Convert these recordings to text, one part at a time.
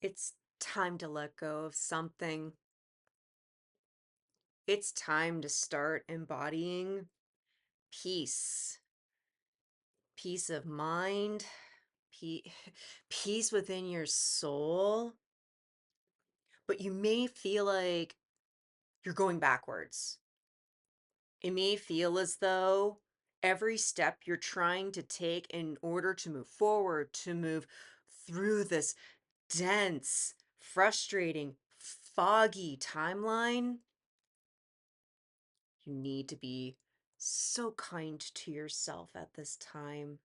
It's time to let go of something. It's time to start embodying peace, peace of mind, pe- peace within your soul. But you may feel like you're going backwards. It may feel as though every step you're trying to take in order to move forward, to move through this dense, frustrating, foggy timeline, you need to be so kind to yourself at this time.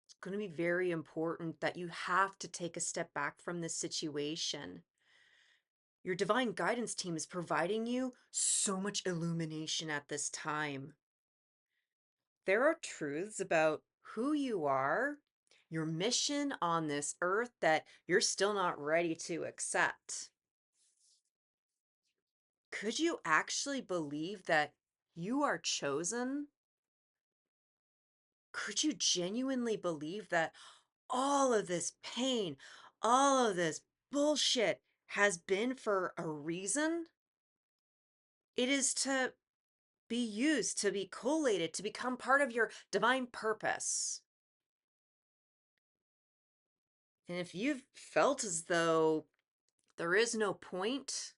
It's going to be very important that you have to take a step back from this situation. Your divine guidance team is providing you so much illumination at this time. There are truths about who you are, your mission on this earth that you're still not ready to accept. Could you actually believe that you are chosen? Could you genuinely believe that all of this pain, all of this bullshit has been for a reason? It is to be used, to be collated, to become part of your divine purpose. And if you've felt as though there is no point,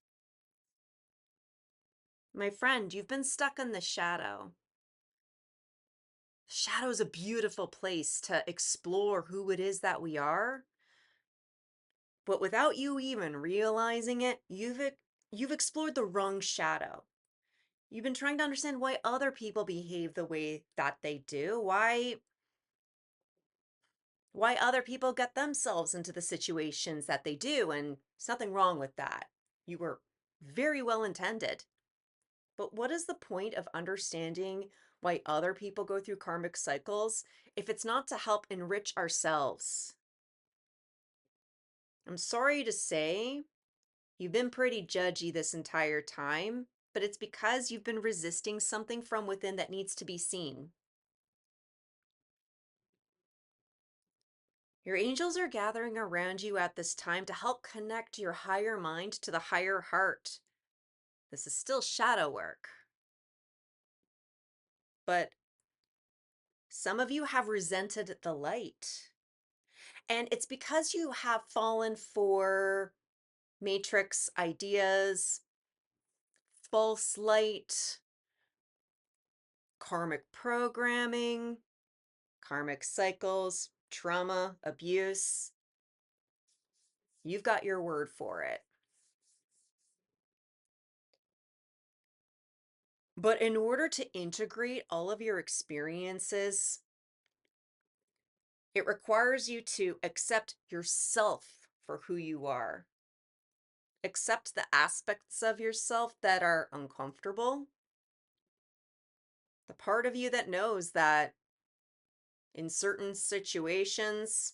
my friend, you've been stuck in the shadow. Shadow is a beautiful place to explore who it is that we are. But without you even realizing it, you've explored the wrong shadow. You've been trying to understand why other people behave the way that they do, why other people get themselves into the situations that they do, and there's nothing wrong with that. You were very well intended. But what is the point of understanding why other people go through karmic cycles if it's not to help enrich ourselves? I'm sorry to say, you've been pretty judgy this entire time, but it's because you've been resisting something from within that needs to be seen. Your angels are gathering around you at this time to help connect your higher mind to the higher heart. This is still shadow work, but some of you have resented the light. And it's because you have fallen for matrix ideas, false light, karmic programming, karmic cycles, trauma, abuse. You've got your word for it. But in order to integrate all of your experiences, it requires you to accept yourself for who you are. Accept the aspects of yourself that are uncomfortable. The part of you that knows that in certain situations,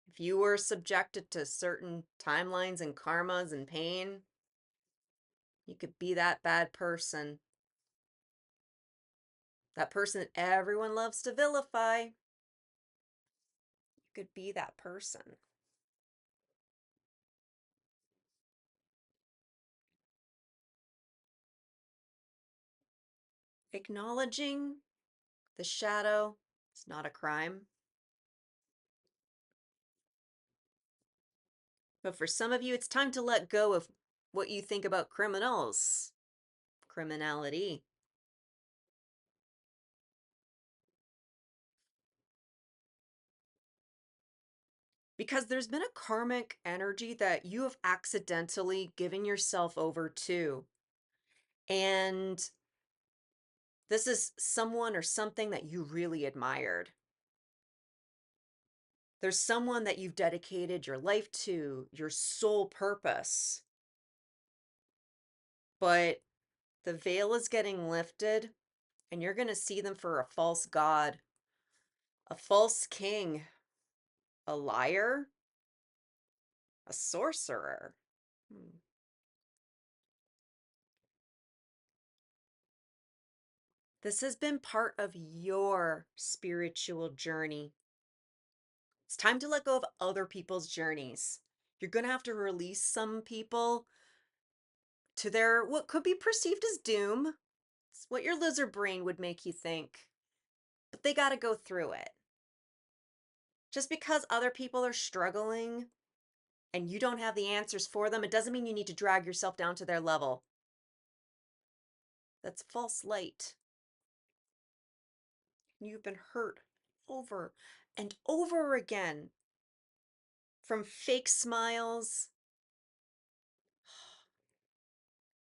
if you were subjected to certain timelines and karmas and pain, you could be that bad person. That person that everyone loves to vilify. You could be that person. Acknowledging the shadow is not a crime. But for some of you, it's time to let go of what you think about criminals, criminality. Because there's been a karmic energy that you have accidentally given yourself over to. And this is someone or something that you really admired. There's someone that you've dedicated your life to, your sole purpose. But the veil is getting lifted, and you're going to see them for a false god, a false king, a liar, a sorcerer. This has been part of your spiritual journey. It's time to let go of other people's journeys. You're going to have to release some people to their what could be perceived as doom. It's what your lizard brain would make you think. But they got to go through it. Just because other people are struggling and you don't have the answers for them, it doesn't mean you need to drag yourself down to their level. That's false light. You've been hurt over and over again from fake smiles,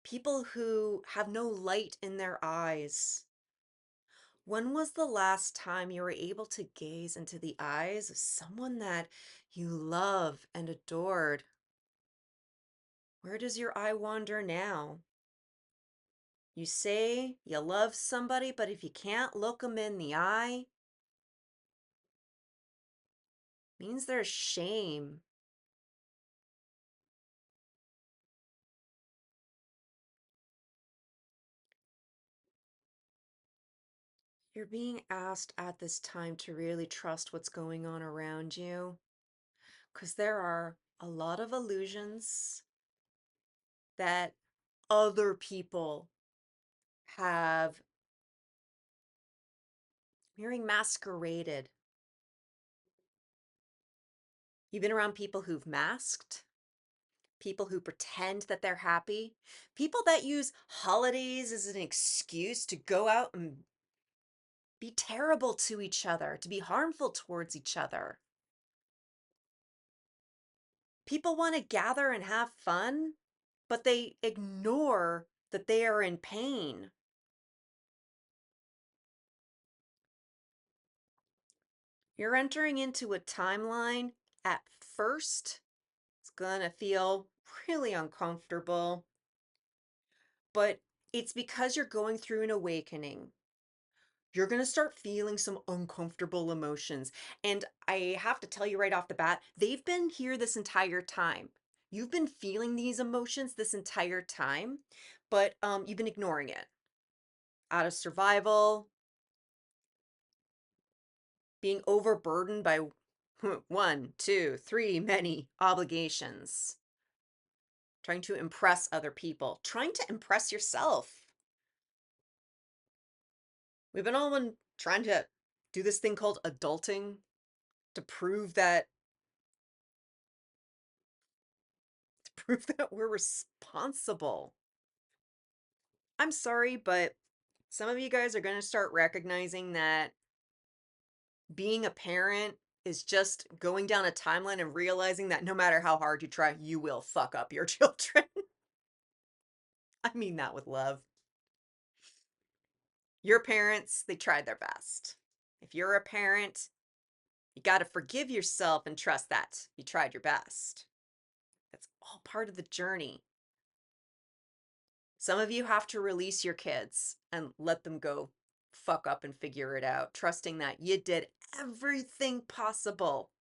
people who have no light in their eyes. When was the last time you were able to gaze into the eyes of someone that you love and adored? Where does your eye wander now? You say you love somebody, but if you can't look them in the eye, means there's shame. You're being asked at this time to really trust what's going on around you because there are a lot of illusions that other people have mirroring masqueraded. You've been around people who've masked, people who pretend that they're happy, people that use holidays as an excuse to go out and be terrible to each other, to be harmful towards each other. People want to gather and have fun, but they ignore that they are in pain. You're entering into a timeline at first. It's gonna feel really uncomfortable, but it's because you're going through an awakening. You're going to start feeling some uncomfortable emotions. And I have to tell you right off the bat, they've been here this entire time. You've been feeling these emotions this entire time, but you've been ignoring it out of survival, being overburdened by one, two, three, many obligations, trying to impress other people, trying to impress yourself. We've been all been trying to do this thing called adulting to prove that we're responsible. I'm sorry, but some of you guys are going to start recognizing that being a parent is just going down a timeline and realizing that no matter how hard you try, you will fuck up your children. I mean that with love. Your parents, they tried their best. If you're a parent, you got to forgive yourself and trust that you tried your best. That's all part of the journey. Some of you have to release your kids and let them go fuck up and figure it out, trusting that you did everything possible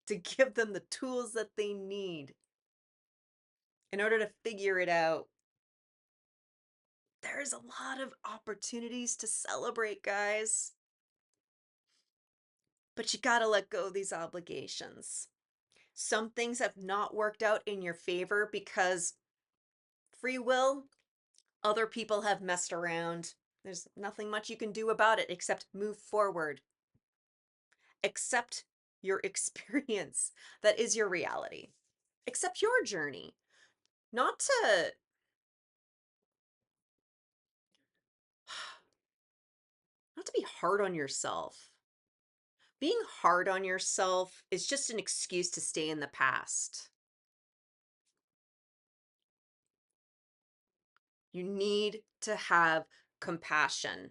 to give them the tools that they need in order to figure it out. There's a lot of opportunities to celebrate, guys, but you gotta let go of these obligations. Some things have not worked out in your favor because free will, other people have messed around. There's nothing much you can do about it except move forward. Accept your experience. That is your reality. Accept your journey. Not to be hard on yourself. Being hard on yourself is just an excuse to stay in the past. You need to have compassion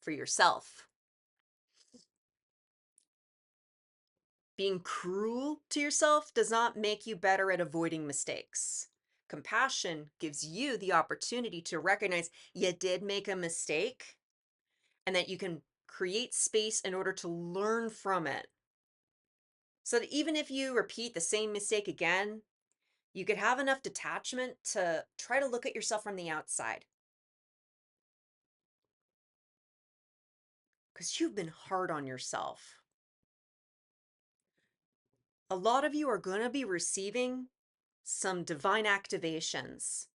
for yourself. Being cruel to yourself does not make you better at avoiding mistakes. Compassion gives you the opportunity to recognize you did make a mistake and that you can create space in order to learn from it. So that even if you repeat the same mistake again, you could have enough detachment to try to look at yourself from the outside. Because you've been hard on yourself. A lot of you are going to be receiving some divine activations.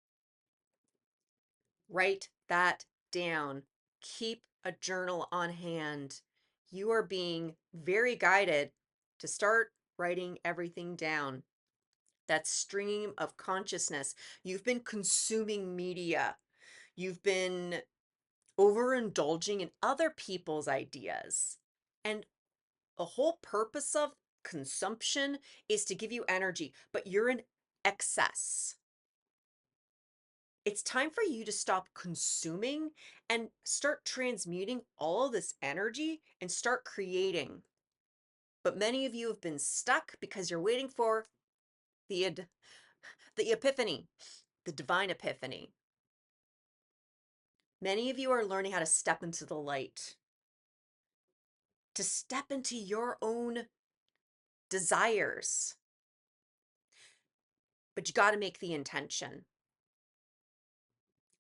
Write that down. Keep a journal on hand. You are being very guided to start writing everything down. That stream of consciousness. You've been consuming media. You've been overindulging in other people's ideas. And the whole purpose of consumption is to give you energy, but you're in excess. It's time for you to stop consuming and start transmuting all this energy and start creating. But many of you have been stuck because you're waiting for the epiphany, the divine epiphany. Many of you are learning how to step into the light, to step into your own desires. But you got to make the intention.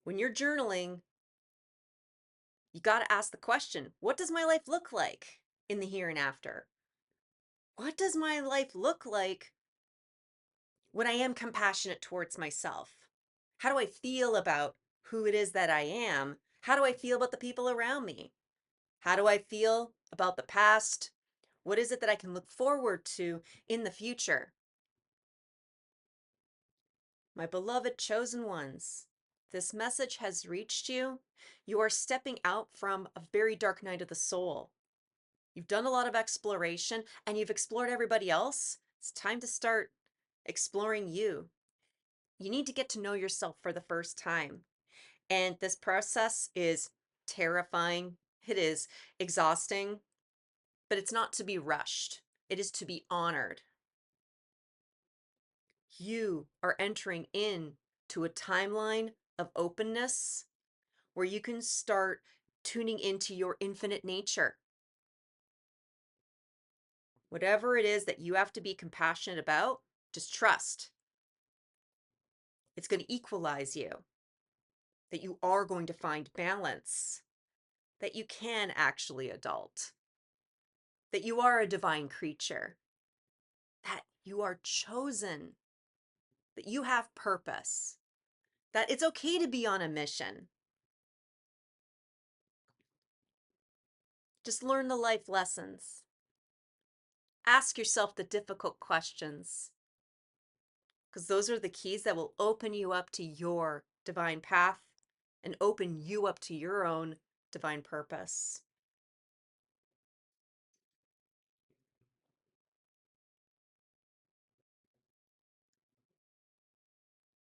When you're journaling, you got to ask the question, what does my life look like in the here and after? What does my life look like when I am compassionate towards myself? How do I feel about who it is that I am? How do I feel about the people around me? How do I feel about the past? What is it that I can look forward to in the future? My beloved chosen ones, this message has reached you. You are stepping out from a very dark night of the soul. You've done a lot of exploration and you've explored everybody else. It's time to start exploring you. You need to get to know yourself for the first time. And this process is terrifying. It is exhausting, but it's not to be rushed. It is to be honored. You are entering in to a timeline of openness where you can start tuning into your infinite nature. Whatever it is that you have to be compassionate about, just trust. It's going to equalize you, that you are going to find balance, that you can actually adult, that you are a divine creature, that you are chosen, that you have purpose, that it's okay to be on a mission. Just learn the life lessons. Ask yourself the difficult questions, because those are the keys that will open you up to your divine path and open you up to your own divine purpose.